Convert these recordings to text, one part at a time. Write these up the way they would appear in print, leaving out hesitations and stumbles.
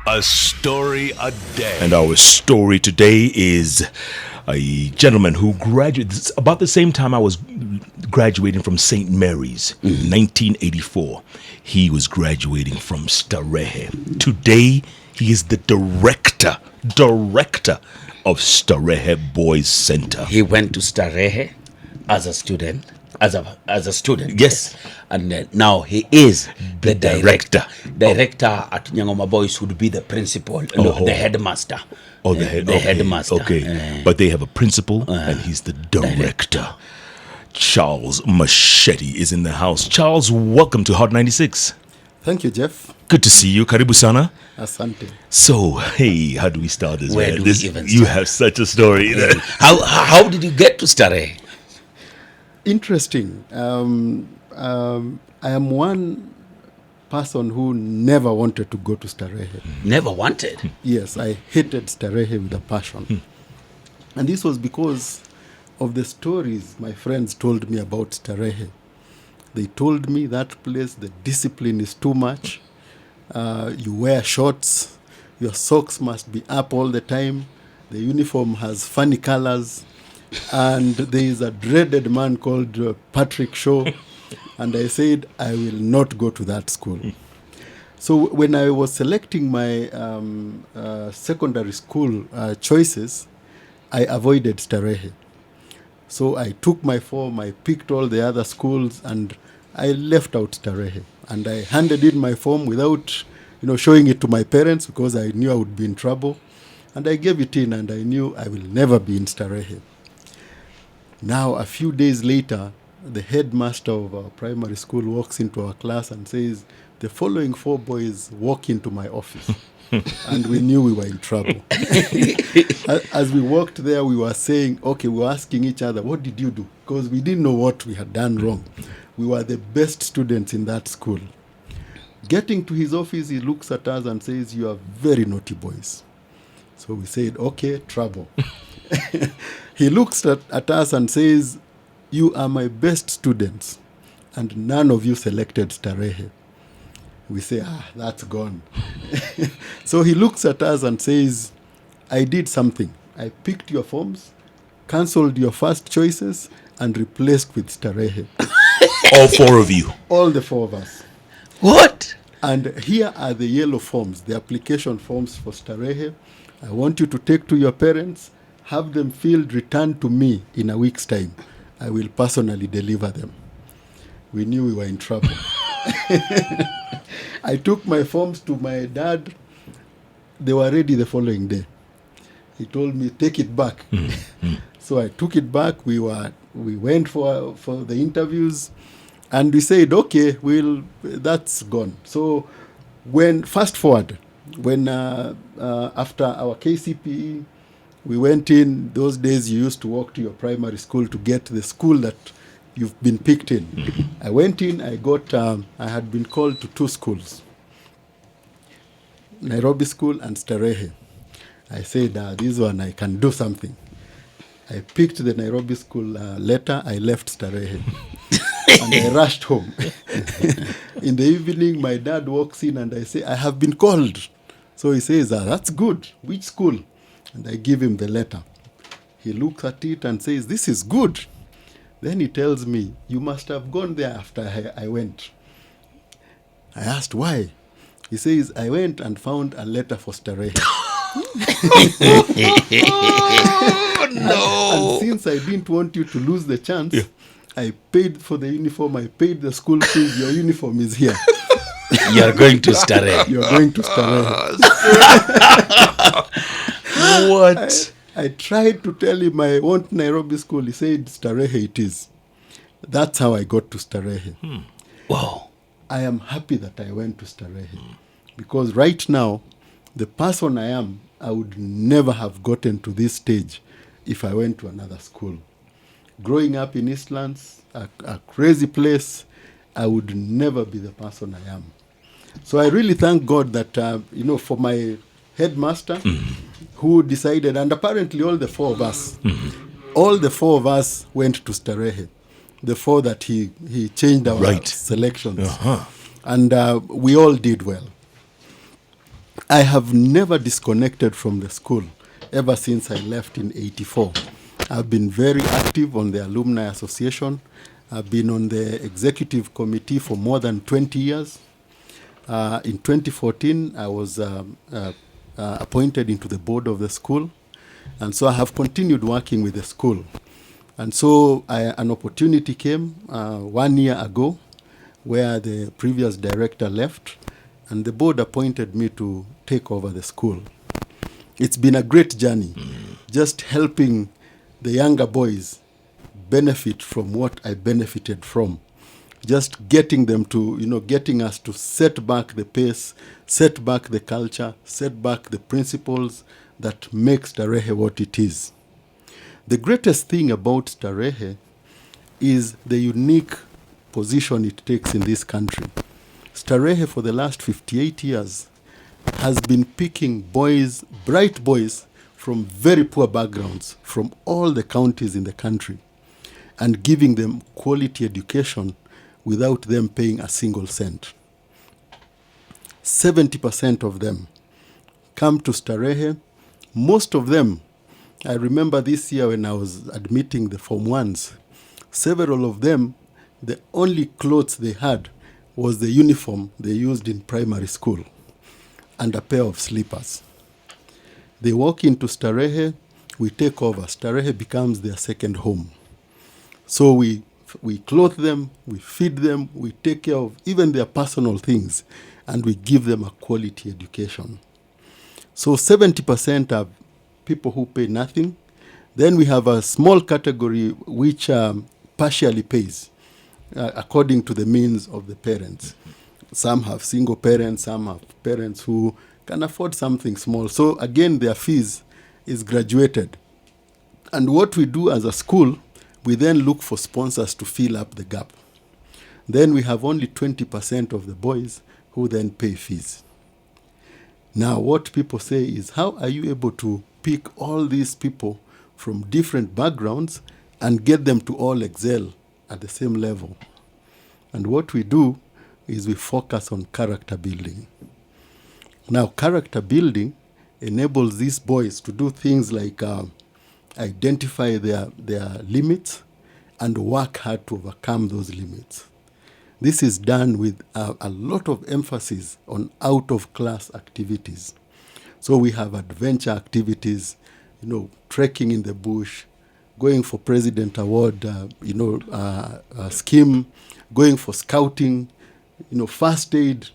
A story a day. And our story today is a gentleman who graduated about the same time I was graduating from St. Mary's, 1984. He was graduating from Starehe. Today, he is the director of Starehe Boys Center. He went to Starehe as a student, as a student. Yes. And now he is the director. Director at Nyangoma Boys would be the principal, the headmaster. Oh, the headmaster. Okay. But they have a principal and he's the director. Charles Masheti is in the house. Charles, welcome to Hot 96. Thank you, Jeff. Good to see you. Karibu sana. Asante. So, hey, how do we start this? Where man? do we even You start? have such a story. How did you get to Starehe? Interesting. I am one person who never wanted to go to Starehe. Never wanted. Yes, I hated Starehe with a passion. And this was because of the stories my friends told me about Starehe. They told me that place, the discipline is too much. You wear shorts. Your socks must be up all the time. The uniform has funny colors. And there is a dreaded man called Patrick Shaw. And I said, I will not go to that school. So when I was selecting my secondary school choices, I avoided Starehe. So I took my form, I picked all the other schools, and I left out Starehe. And I handed in my form without, showing it to my parents because I knew I would be in trouble. And I gave it in, and I knew I will never be in Starehe. Now, a few days later, the headmaster of our primary school walks into our class and says, the following 4 boys walk into my office. And we knew we were in trouble. As we walked there, we were saying, we were asking each other, what did you do? Because we didn't know what we had done wrong. We were the best students in that school. Getting to his office, he looks at us and says, you are very naughty boys. So we said, trouble. He looks at us and says, you are my best students, and none of you selected Starehe. We say, that's gone. So he looks at us and says, I did something. I picked your forms, cancelled your first choices, and replaced with Starehe. All 4 of you. All the 4 of us. What? And here are the yellow forms, the application forms for Starehe. I want you to take to your parents, have them filled, return to me in a week's time. I will personally deliver them. We knew we were in trouble. I took my forms to my dad. They were ready the following day. He told me, take it back. So I took it back. We went for the interviews, and we said, that's gone. So fast forward, after our KCPE, we went in. Those days you used to walk to your primary school to get the school that you've been picked in. I went in, I had been called to 2 schools, Nairobi School and Starehe. I said, this one I can do something. I picked the Nairobi School letter, I left Starehe. And I rushed home. In the evening, my dad walks in and I say, I have been called. So he says, that's good. Which school? And I give him the letter. He looks at it and says, this is good. Then he tells me, you must have gone there after I went. I asked, why? He says, I went and found a letter for Starehe. And since I didn't want you to lose the chance, I paid for the uniform, I paid the school fees, your uniform is here. You're going to Starehe. You're going to Starehe. What? I tried to tell him I want Nairobi School. He said, Starehe it is. That's how I got to Starehe. Wow. I am happy that I went to Starehe. Because right now, the person I am, I would never have gotten to this stage if I went to another school. Growing up in Eastlands, a crazy place, I would never be the person I am. So I really thank God that, for my headmaster who decided, and apparently all the 4 of us, all the 4 of us went to Starehe. The 4 that he changed our selections. And we all did well. I have never disconnected from the school ever since I left in 84. I've been very active on the Alumni Association. I've been on the executive committee for more than 20 years. In 2014, I was appointed into the board of the school. And so I have continued working with the school. And so an opportunity came 1 year ago where the previous director left, and the board appointed me to take over the school. It's been a great journey, just helping the younger boys benefit from what I benefited from. Just getting them to, getting us to set back the pace, set back the culture, set back the principles that makes Starehe what it is. The greatest thing about Starehe is the unique position it takes in this country. Starehe for the last 58 years has been picking boys, bright boys from very poor backgrounds from all the counties in the country and giving them quality education without them paying a single cent. 70% of them come to Starehe. Most of them, I remember this year when I was admitting the Form 1s, several of them, the only clothes they had was the uniform they used in primary school and a pair of slippers. They walk into Starehe, we take over. Starehe becomes their second home. So we clothe them, we feed them, we take care of even their personal things, and we give them a quality education. So 70% are people who pay nothing. Then we have a small category which partially pays according to the means of the parents. Some have single parents, some have parents who can afford something small. So again, their fees is graduated. And what we do as a school, we then look for sponsors to fill up the gap. Then we have only 20% of the boys who then pay fees. Now, what people say is, how are you able to pick all these people from different backgrounds and get them to all excel at the same level? And what we do is we focus on character building. Now, character building enables these boys to do things like identify their limits and work hard to overcome those limits. This is done with a lot of emphasis on out-of-class activities. So we have adventure activities, trekking in the bush, going for President Award, scheme, going for scouting, first aid.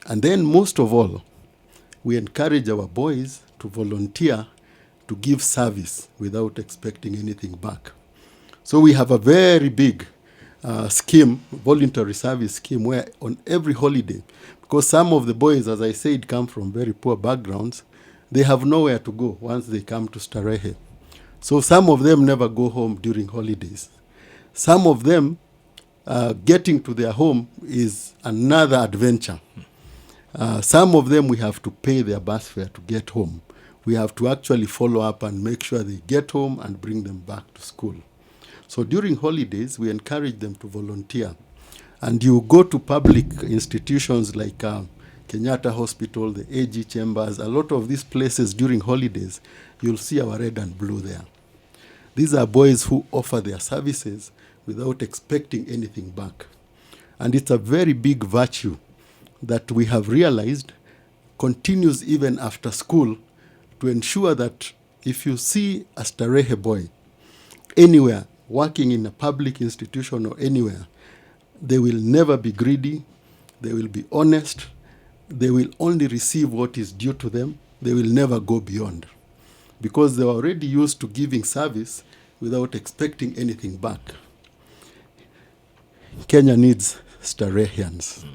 And then most of all, we encourage our boys to volunteer to give service without expecting anything back. So we have a very big scheme, voluntary service scheme, where on every holiday, because some of the boys, as I said, come from very poor backgrounds, they have nowhere to go once they come to Starehe. So some of them never go home during holidays. Some of them, getting to their home is another adventure. Some of them, we have to pay their bus fare to get home. We have to actually follow up and make sure they get home and bring them back to school. So during holidays, we encourage them to volunteer. And you go to public institutions like Kenyatta Hospital, the AG Chambers, a lot of these places during holidays, you'll see our red and blue there. These are boys who offer their services without expecting anything back. And it's a very big virtue that we have realized continues even after school, to ensure that if you see a Starehe boy anywhere, working in a public institution or anywhere, they will never be greedy, they will be honest, they will only receive what is due to them, they will never go beyond. Because they are already used to giving service without expecting anything back. Kenya needs Starehians.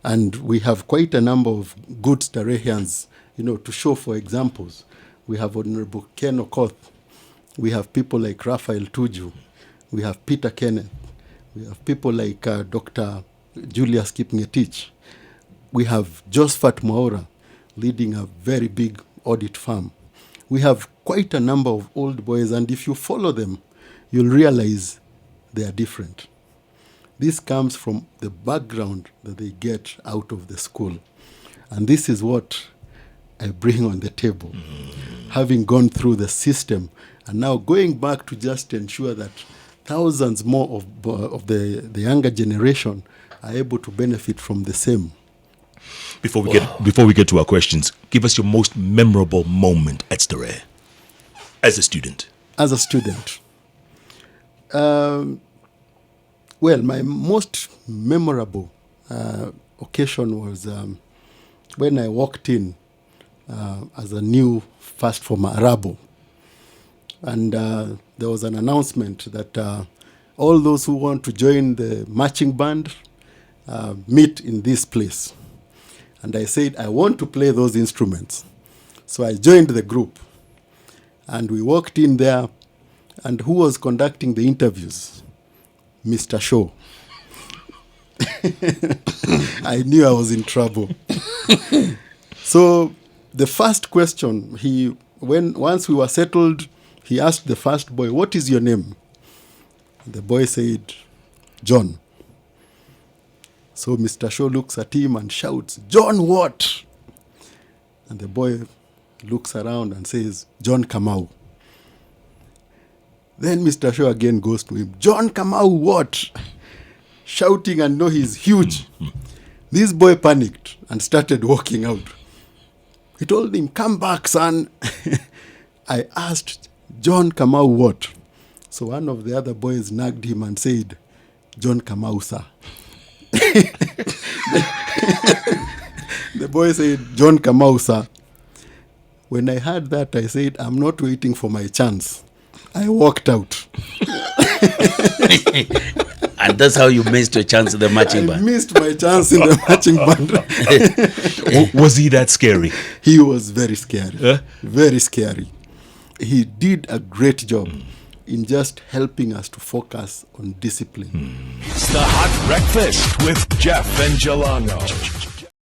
And we have quite a number of good Starehians, to show for examples. We have Honorable Ken Okoth. We have people like Raphael Tuju. We have Peter Kenneth. We have people like Dr. Julius Kipngetich. We have Josephat Mwaura leading a very big audit firm. We have quite a number of old boys, and if you follow them, you'll realize they are different. This comes from the background that they get out of the school. And this is what I bring on the table, having gone through the system, and now going back to just ensure that thousands more of the younger generation are able to benefit from the same. Before we get to our questions, give us your most memorable moment at Starehe as a student. As a student, well, my most memorable occasion was when I walked in as a new first for Arabo, and there was an announcement that all those who want to join the marching band meet in this place. And I said, I want to play those instruments. So I joined the group. And we walked in there. And who was conducting the interviews? Mr. Shaw. I knew I was in trouble. So the first question, once we were settled, he asked the first boy, what is your name? The boy said, John. So Mr. Shaw looks at him and shouts, John what? And the boy looks around and says, John Kamau. Then Mr. Shaw again goes to him, John Kamau what? Shouting and know he's huge. This boy panicked and started walking out. He told him, come back, son. I asked, John Kamau what? So one of the other boys nagged him and said, John Kamau, sir. The boy said, John Kamau, sir. When I heard that, I said, I'm not waiting for my chance. I walked out. And that's how you missed your chance in the marching I band. missed my chance in the marching band. Was he that scary? He was very scary. Huh? Very scary. He did a great job in just helping us to focus on discipline. It's the Hot Breakfast with Jeff and Jelano.